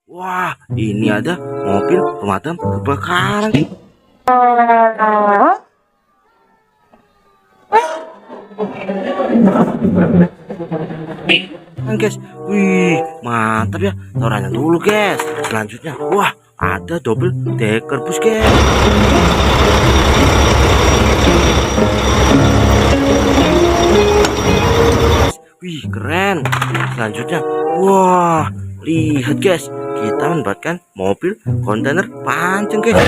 Wah, ini ada mobil pemadam kebakaran. Kan guys, wih mantap ya. Taruhannya dulu guys. Selanjutnya, wah ada double decker bus guys. Wih keren. Selanjutnya, wah lihat guys, kita mendapatkan mobil kontainer panjang guys.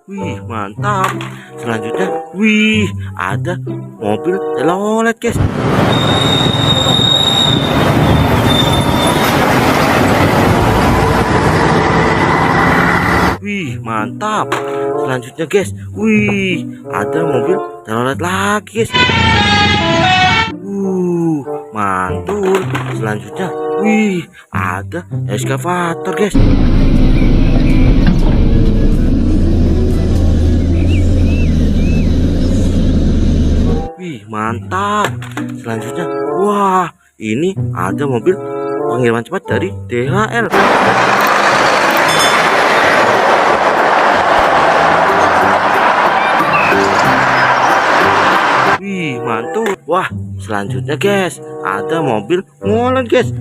Wih mantap. Selanjutnya, wih ada mobil telolet guys. Wih mantap. Selanjutnya guys, wih ada mobil telolet lagi guys. Mantul. Selanjutnya, wih ada eskavator guys. Wih mantap. Selanjutnya, wah ini ada mobil pengiriman cepat dari DHL. Wih mantul. Wah selanjutnya guys, ada mobil molen guys.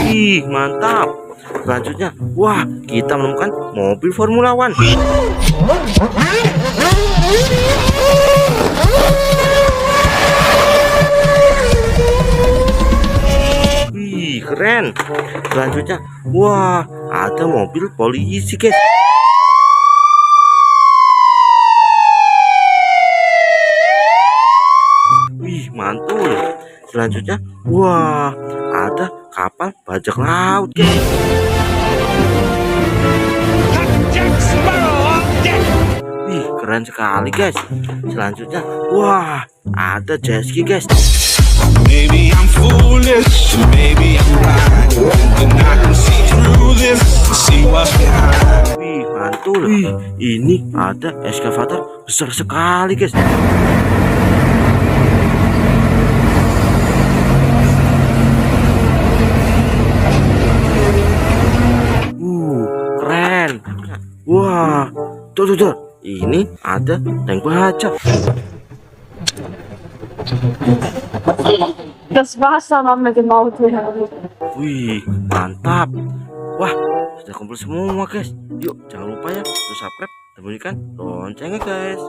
Wih mantap. Selanjutnya, wah kita menemukan mobil Formula One. Wih keren. Selanjutnya, wah ada mobil polisi guys. Wih mantul. Selanjutnya, wah ada kapal bajak laut guys. Wih keren sekali guys. Selanjutnya, wah ada jet ski guys. Maybe I'm foolish, maybe I'm blind, and I can see through this, see what's behind. Wih mantul. Wih ini ada eskavator besar sekali guys. Keren. Wah tuh ini ada tank baja. Das Wasser haben wir gebaut. Wih mantap. Wah sudah kumpul semua guys. Yuk jangan lupa ya subscribe dan bunyikan loncengnya guys.